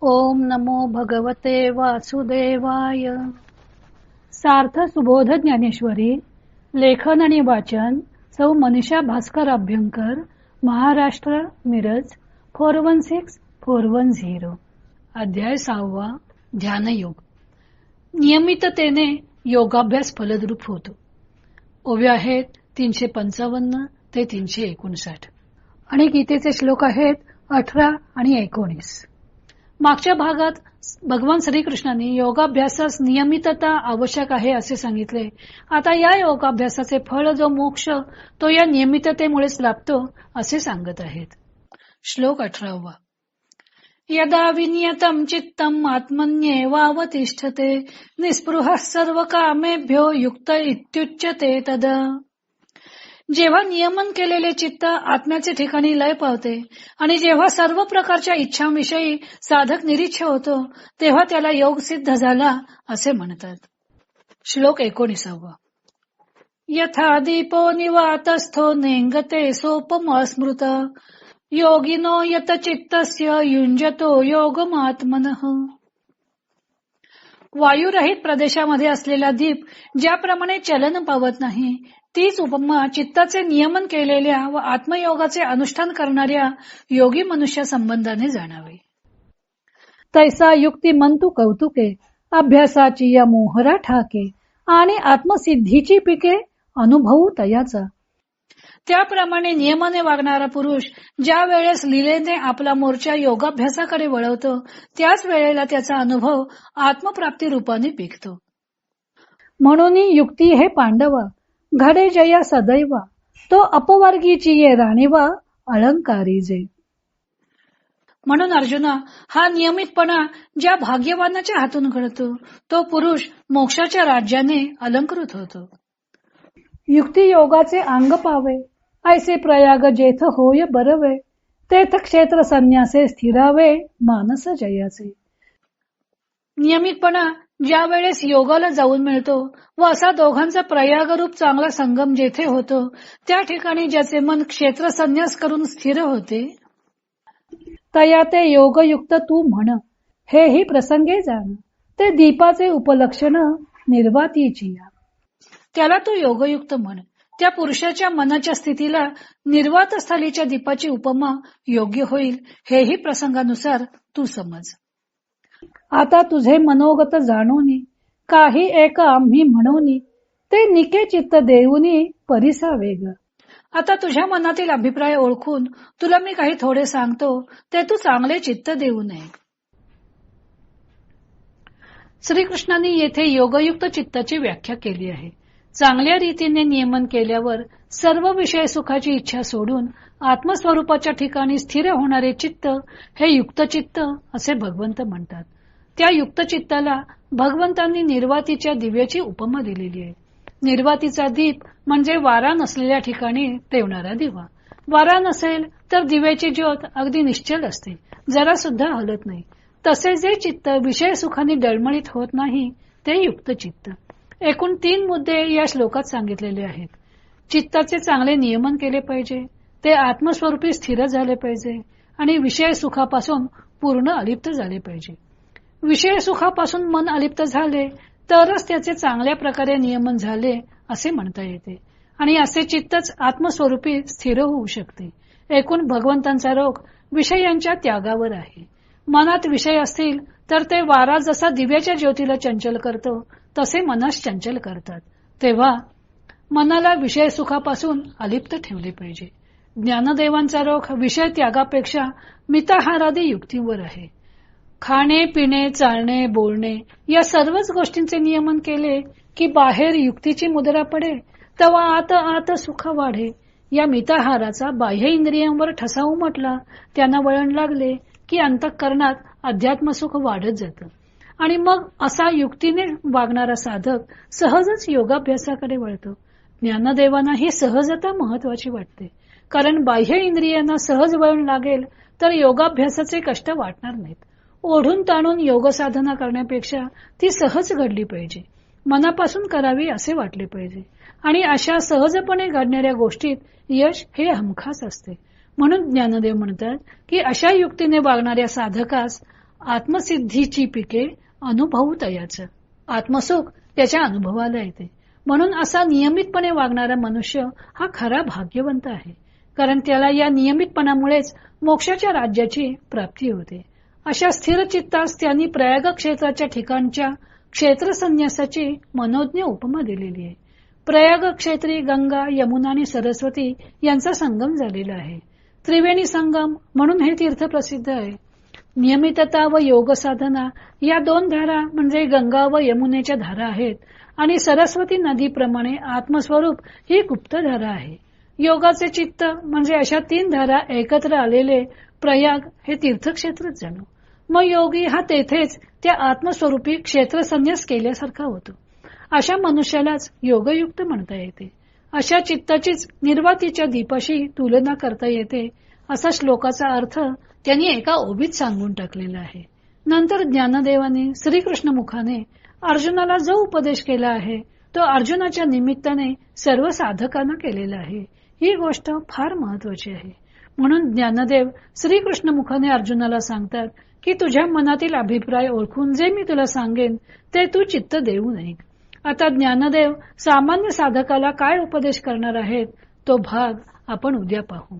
ओम नमो भगवते वासुदेवाय. सार्थ सुबोध ज्ञानेश्वरी. लेखन आणि वाचन सौ मनीषा भास्कर अभ्यंकर, महाराष्ट्र, मिरज 416410. अध्याय 6. ध्यानयोग. नियमिततेने योगाभ्यास फलद्रूप होतो. ओव्या आहेत 355 ते 359 आणि गीतेचे श्लोक आहेत 18 आणि 19. मागच्या भागात भगवान श्रीकृष्णांनी योगाभ्यासास नियमितता आवश्यक आहे असे सांगितले. आता या योगाभ्यासाचे फळ जो मोक्ष तो या नियमिततेमुळेच लाभतो असे सांगत आहेत. श्लोक 18. यदा विनियतं चित्तम आत्मन्येवावतिष्ठते निस्पृहः सर्वकामेभ्यो युक्त इत्युच्यते तदा. जेव्हा नियमन केलेले चित्त आत्म्याचे ठिकाणी लय पावते आणि जेव्हा सर्व प्रकारच्या इच्छांविषयी साधक निरीच्छ होतो तेव्हा त्याला योग सिद्ध झाला असे म्हणतात. श्लोक 19. यथा दीपो निवातस्थो नेंगते सोपमस्मृत योगिनो यत चित्तस्य युञ्जतो योगमात्मनः. वायुरहित प्रदेशामध्ये असलेला दीप ज्याप्रमाणे चलन पावत नाही तीच उपमा चित्ताचे नियमन केलेल्या व आत्मयोगाचे अनुष्ठान करणाऱ्या योगी मनुष्य संबंधाने जाणावे. तैसा युक्ती मंतु कौतुके अभ्यासाची या मोहरा ठाके आणि आत्मसिद्धीची पिके अनुभवू तयाचा. त्याप्रमाणे नियमाने वागणारा पुरुष ज्या वेळेस लीलेने आपला मोर्चा योगाभ्यासाकडे वळवतो त्याच वेळेला त्याचा अनुभव आत्मप्राप्ती रूपाने पिकतो. म्हणून युक्ती हे पांडवा घडे जया सदैवा तो अपवर्गीची ये राणीवा अलंकारी जे. म्हणून अर्जुना हा नियमितपणा ज्या भाग्यवानाच्या हातून घडतो तो पुरुष मोक्षाच्या राज्याने अलंकृत होतो. युक्ती योगाचे अंग पावे ऐसे प्रयाग जेथ होय बरवे तेथ क्षेत्र संन्यासे स्थिरावे मानस जयाचे. नियमितपणा ज्या वेळेस योगाला जाऊन मिळतो व असा दोघांचा प्रयागरूप चांगला संगम जेथे होतो त्या ठिकाणी ज्याचे मन क्षेत्र संन्यास करून स्थिर होते तया ते योगयुक्त तू म्हण हेही प्रसंगे जाण ते दीपाचे उपलक्षण निर्वातीची. त्याला तू योगयुक्त म्हण. त्या पुरुषाच्या मनाच्या स्थितीला निर्वात स्थलीच्या दीपाची उपमा योग्य होईल हेही प्रसंगानुसार तू समज. आता तुझे मनोगत जाणूनी काही एक आम्ही म्हणूनी ते निके चित्त देऊनी परिसा वेग. आता तुझ्या मनातील अभिप्राय ओळखून तुला मी काही थोडे सांगतो ते तू चांगले चित्त देऊ नये. श्रीकृष्णांनी येथे योगयुक्त चित्ताची व्याख्या केली आहे. चांगल्या रीतीने नियमन केल्यावर सर्व विषय सुखाची इच्छा सोडून आत्मस्वरूपाच्या ठिकाणी स्थिर होणारे चित्त हे युक्त चित्त असे भगवंत म्हणतात. त्या युक्त चित्ताला भगवंतांनी निर्वातीच्या दिव्याची उपमा दिलेली आहे. निर्वातीचा दीप म्हणजे वारा नसलेल्या ठिकाणी तेवणारा दिवा. वारा नसेल तर दिव्याची ज्योत अगदी निश्चल असते, जरा सुद्धा हलत नाही. तसे जे चित्त विषय सुखाने डळमळीत होत नाही ते युक्त चित्त. एकूण 3 मुद्दे या श्लोकात सांगितलेले आहेत. चित्ताचे चांगले नियमन केले पाहिजे, ते आत्मस्वरूपी स्थिर झाले पाहिजे आणि विषय सुखापासून पूर्ण अलिप्त झाले पाहिजे. विषय सुखापासून मन अलिप्त झाले तरच त्याचे चांगल्या प्रकारे नियमन झाले असे म्हणता येते आणि असे चित्तच आत्मस्वरूपी स्थिर होऊ शकते. एकूण भगवंतांचा रोग विषयांच्या त्यागावर आहे. मनात विषय असतील तर ते वारा जसा दिव्याच्या ज्योतीला चंचल करतो तसे मनास चंचल करतात. तेव्हा मनाला विषय सुखापासून अलिप्त ठेवले पाहिजे. ज्ञानदेवांचा रोग विषय त्यागापेक्षा मिताहारादी युक्तीवर आहे. खाणे पिणे चालणे बोलणे या सर्वच गोष्टींचे नियमन केले की बाहेर युक्तीची मुद्रा पडे तेव्हा आत आत सुख वाढे. या मिताहाराचा बाह्य इंद्रियांवर ठसा उमटला, त्यांना वळण लागले की अंतःकरणात अध्यात्मसुख वाढत जातं आणि मग असा युक्तीने वागणारा साधक सहजच योगाभ्यासाकडे वळतो. ज्ञानदेवांना ही सहजता महत्वाची वाटते, कारण बाह्य इंद्रियांना सहज वळण लागेल तर योगाभ्यासाचे कष्ट वाटणार नाहीत. ओढून ताणून योग साधना करण्यापेक्षा ती सहज घडली पाहिजे, मनापासून करावी असे वाटले पाहिजे आणि अशा सहजपणे घडणाऱ्या गोष्टीत यश हे हमखास असते. म्हणून ज्ञानदेव म्हणतात की अशा युक्तीने वागणाऱ्या साधकास आत्मसिद्धीची पिके अनुभवू तयाच. आत्मसुख त्याच्या अनुभवाला येते. म्हणून असा नियमितपणे वागणारा मनुष्य हा खरा भाग्यवंत आहे. कारण त्याला या नियमितपणामुळेच मोक्षाच्या राज्याची प्राप्ती होते. अशा स्थिर चित्तास त्यांनी प्रयाग क्षेत्राच्या ठिकाणच्या क्षेत्र संन्यासाची मनोज्ञ उपमा दिलेली आहे. प्रयाग क्षेत्री गंगा, यमुना आणि सरस्वती यांचा संगम झालेला आहे. त्रिवेणी संगम म्हणून हे तीर्थ प्रसिद्ध आहे. नियमितता व योग साधना या दोन धारा म्हणजे गंगा व यमुनेच्या धारा आहेत आणि सरस्वती नदीप्रमाणे आत्मस्वरूप ही गुप्त धारा आहे. योगाचे चित्त म्हणजे अशा तीन धारा एकत्र आलेले प्रयाग हे तीर्थक्षेत्रच झालं. मग योगी हा तेथेच त्या आत्मस्वरूपी क्षेत्र संन्यास केल्यासारखा होतो. अशा मनुष्यालाच योगयुक्त म्हणता येते. अशा चित्ताचीच निर्वातीच्या दीपाशी तुलना करता येते असा श्लोकाचा अर्थ त्यांनी एका ओबीत सांगून टाकलेला आहे. नंतर ज्ञानदेवाने श्रीकृष्ण मुखाने अर्जुनाला जो उपदेश केला आहे तो अर्जुनाच्या निमित्ताने सर्व साधकांना केलेला आहे. ही गोष्ट फार महत्वाची आहे. म्हणून ज्ञानदेव श्रीकृष्ण मुखाने अर्जुनाला सांगतात की तुझ्या मनातील अभिप्राय ओळखून जे मी तुला सांगेन ते तू चित्त देऊ नये. आता ज्ञानदेव सामान्य साधकाला काय उपदेश करणार आहेत तो भाग आपण उद्या पाहू.